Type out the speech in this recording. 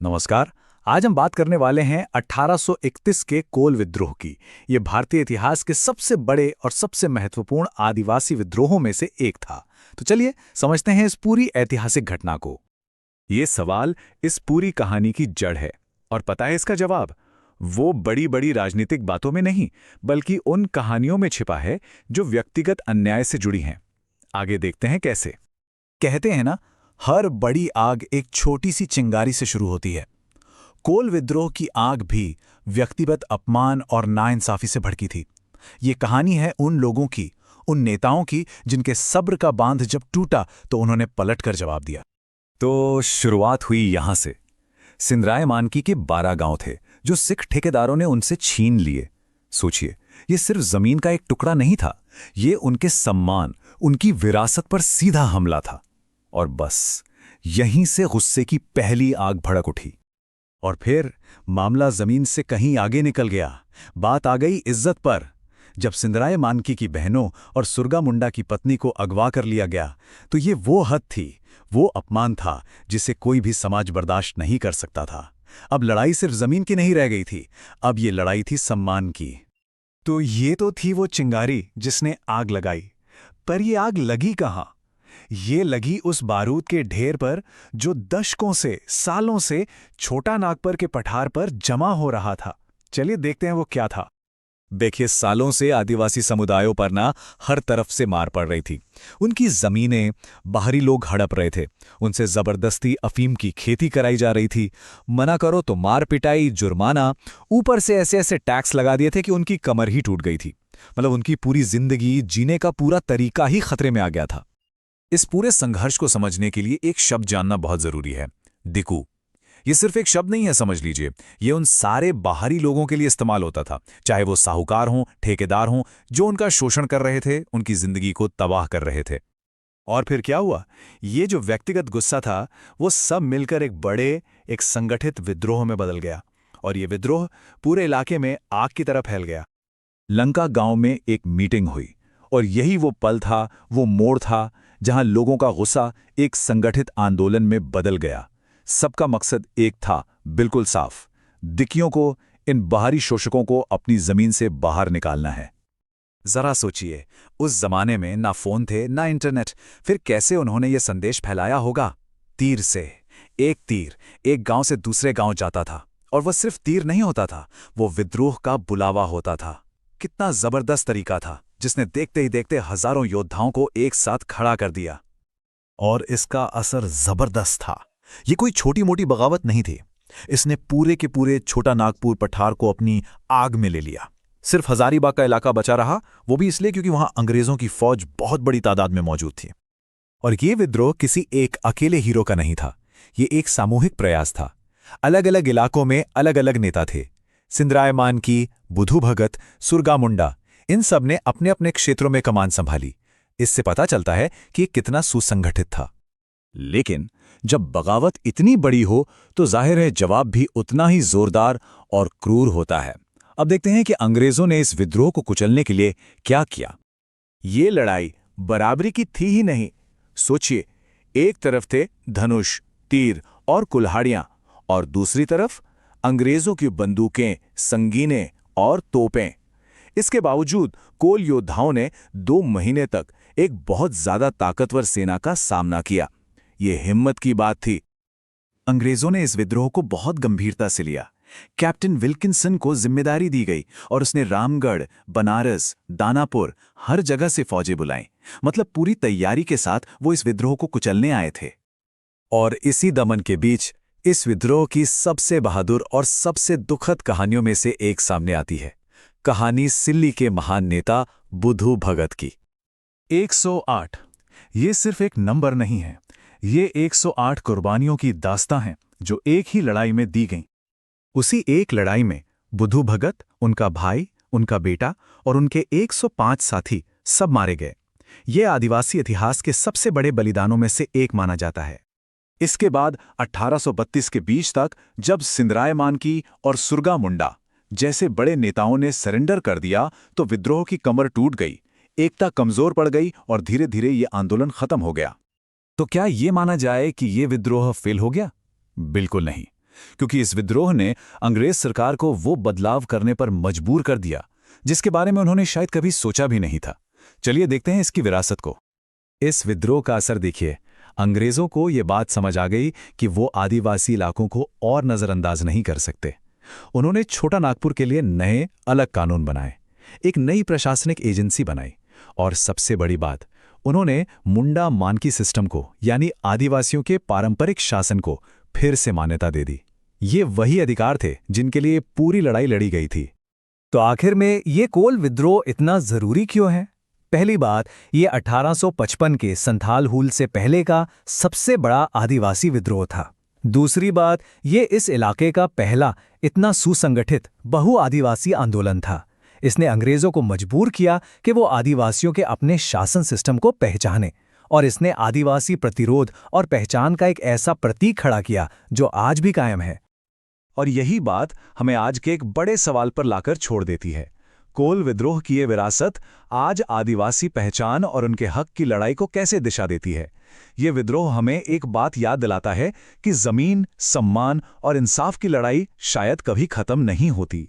नमस्कार। आज हम बात करने वाले हैं 1831 के कोल विद्रोह की। ये भारतीय इतिहास के सबसे बड़े और सबसे महत्वपूर्ण आदिवासी विद्रोहों में से एक था। तो चलिए समझते हैं इस पूरी ऐतिहासिक घटना को। ये सवाल इस पूरी कहानी की जड़ है। और पता है इसका जवाब? वो बड़ी बड़ी राजनीतिक बातों में नहीं, बल्कि उन कहानियों में छिपा है जो व्यक्तिगत अन्याय से जुड़ी हैं। आगे देखते हैं कैसे। कहते हैं ना, हर बड़ी आग एक छोटी सी चिंगारी से शुरू होती है। कोल विद्रोह की आग भी व्यक्तिगत अपमान और नाइंसाफी से भड़की थी। ये कहानी है उन लोगों की, उन नेताओं की जिनके सब्र का बांध जब टूटा तो उन्होंने पलटकर जवाब दिया। तो शुरुआत हुई यहां से। सिंदराय मानकी के 12 गांव थे जो सिख ठेकेदारों ने उनसे छीन लिए। सोचिए, ये सिर्फ जमीन का एक टुकड़ा नहीं था, ये उनके सम्मान, उनकी विरासत पर सीधा हमला था। और बस यहीं से गुस्से की पहली आग भड़क उठी। और फिर मामला जमीन से कहीं आगे निकल गया। बात आ गई इज्जत पर। जब सिंदराय मानकी की बहनों और सुरगा मुंडा की पत्नी को अगवा कर लिया गया तो ये वो हद थी, वो अपमान था जिसे कोई भी समाज बर्दाश्त नहीं कर सकता था। अब लड़ाई सिर्फ जमीन की नहीं रह गई थी, अब ये लड़ाई थी सम्मान की। तो ये तो थी वो चिंगारी जिसने आग लगाई। पर ये आग लगी कहाँ? ये लगी उस बारूद के ढेर पर जो दशकों से, सालों से छोटा नागपुर के पठार पर जमा हो रहा था। चलिए देखते हैं वो क्या था। देखिए, सालों से आदिवासी समुदायों पर ना हर तरफ से मार पड़ रही थी। उनकी जमीनें बाहरी लोग हड़प रहे थे, उनसे जबरदस्ती अफीम की खेती कराई जा रही थी। मना करो तो मार पिटाई, जुर्माना, ऊपर से ऐसे ऐसे टैक्स लगा दिए थे कि उनकी कमर ही टूट गई थी। मतलब उनकी पूरी जिंदगी जीने का पूरा तरीका ही खतरे में आ गया था। इस पूरे संघर्ष को समझने के लिए एक शब्द जानना बहुत जरूरी है, दिकू। ये सिर्फ एक शब्द नहीं है, समझ लीजिए। ये उन सारे बाहरी लोगों के लिए इस्तेमाल होता था, चाहे वो साहूकार हों, ठेकेदार हों, जो उनका शोषण कर रहे थे, उनकी जिंदगी को तबाह कर रहे थे। और फिर क्या हुआ? ये जो व्यक्तिगत गुस्सा था वो सब मिलकर एक संगठित विद्रोह में बदल गया। और ये विद्रोह पूरे इलाके में आग की तरह फैल गया। लंका गांव में एक मीटिंग हुई और यही वो पल था, वो मोड़ था जहां लोगों का गुस्सा एक संगठित आंदोलन में बदल गया। सबका मकसद एक था, बिल्कुल साफ। दिकियों को, इन बाहरी शोषकों को अपनी जमीन से बाहर निकालना है। जरा सोचिए, उस जमाने में ना फोन थे ना इंटरनेट, फिर कैसे उन्होंने ये संदेश फैलाया होगा? तीर से। एक तीर एक गांव से दूसरे गांव जाता था, और वह सिर्फ तीर नहीं होता था, वो विद्रोह का बुलावा होता था। कितना जबरदस्त तरीका था जिसने देखते ही देखते हजारों योद्धाओं को एक साथ खड़ा कर दिया। और इसका असर जबरदस्त था। ये कोई छोटी मोटी बगावत नहीं थी। इसने पूरे के पूरे छोटा नागपुर पठार को अपनी आग में ले लिया। सिर्फ हजारीबाग का इलाका बचा रहा, वो भी इसलिए क्योंकि वहां अंग्रेजों की फौज बहुत बड़ी तादाद में मौजूद थी। और ये विद्रोह किसी एक अकेले हीरो का नहीं था, ये एक सामूहिक प्रयास था। अलग अलग इलाकों में अलग अलग नेता थे। सिंदराय मानकी, बुधू भगत, सुरगा मुंडा, इन सब ने अपने अपने क्षेत्रों में कमान संभाली। इससे पता चलता है कि ये कितना सुसंगठित था। लेकिन जब बगावत इतनी बड़ी हो तो जाहिर है जवाब भी उतना ही जोरदार और क्रूर होता है। अब देखते हैं कि अंग्रेजों ने इस विद्रोह को कुचलने के लिए क्या किया। ये लड़ाई बराबरी की थी ही नहीं। सोचिए, एक तरफ थे धनुष, तीर और कुल्हाड़ियां, और दूसरी तरफ अंग्रेजों की बंदूकें, संगीनें और तोपें। इसके बावजूद कोल योद्धाओं ने 2 महीने तक एक बहुत ज्यादा ताकतवर सेना का सामना किया। ये हिम्मत की बात थी। अंग्रेजों ने इस विद्रोह को बहुत गंभीरता से लिया। कैप्टन विल्किंसन को जिम्मेदारी दी गई और उसने रामगढ़, बनारस, दानापुर, हर जगह से फौजें बुलाईं। मतलब पूरी तैयारी के साथ वो इस विद्रोह को कुचलने आए थे। और इसी दमन के बीच इस विद्रोह की सबसे बहादुर और सबसे दुखद कहानियों में से एक सामने आती है। कहानी सिल्ली के महान नेता बुधू भगत की। 108 ये सिर्फ एक नंबर नहीं है, ये 108 कुर्बानियों की दास्तां हैं जो एक ही लड़ाई में दी गईं। उसी एक लड़ाई में बुधू भगत, उनका भाई, उनका बेटा और उनके 105 साथी सब मारे गए। ये आदिवासी इतिहास के सबसे बड़े बलिदानों में से एक माना जाता है। इसके बाद 1832 के बीच तक जब सिंदराय मानकी और सुरगा मुंडा जैसे बड़े नेताओं ने सरेंडर कर दिया तो विद्रोह की कमर टूट गई, एकता कमजोर पड़ गई और धीरे धीरे ये आंदोलन खत्म हो गया। तो क्या ये माना जाए कि ये विद्रोह फेल हो गया? बिल्कुल नहीं। क्योंकि इस विद्रोह ने अंग्रेज सरकार को वो बदलाव करने पर मजबूर कर दिया जिसके बारे में उन्होंने शायद कभी सोचा भी नहीं था। चलिए देखते हैं इसकी विरासत को। इस विद्रोह का असर देखिए। अंग्रेजों को ये बात समझ आ गई कि वो आदिवासी इलाकों को और नजरअंदाज नहीं कर सकते। उन्होंने छोटा नागपुर के लिए नए अलग कानून बनाए, एक नई प्रशासनिक एजेंसी बनाई और सबसे बड़ी बात, उन्होंने मुंडा मानकी सिस्टम को यानी आदिवासियों के पारंपरिक शासन को फिर से मान्यता दे दी। ये वही अधिकार थे जिनके लिए पूरी लड़ाई लड़ी गई थी। तो आखिर में ये कोल विद्रोह इतना जरूरी क्यों है? पहली बात, ये 1855 के संथाल हूल से पहले का सबसे बड़ा आदिवासी विद्रोह था। दूसरी बात, ये इस इलाके का पहला इतना सुसंगठित बहु आदिवासी आंदोलन था। इसने अंग्रेजों को मजबूर किया कि वो आदिवासियों के अपने शासन सिस्टम को पहचाने, और इसने आदिवासी प्रतिरोध और पहचान का एक ऐसा प्रतीक खड़ा किया जो आज भी कायम है। और यही बात हमें आज के एक बड़े सवाल पर लाकर छोड़ देती है। कोल विद्रोह की ये विरासत आज आदिवासी पहचान और उनके हक की लड़ाई को कैसे दिशा देती है? ये विद्रोह हमें एक बात याद दिलाता है कि जमीन, सम्मान और इंसाफ की लड़ाई शायद कभी खत्म नहीं होती।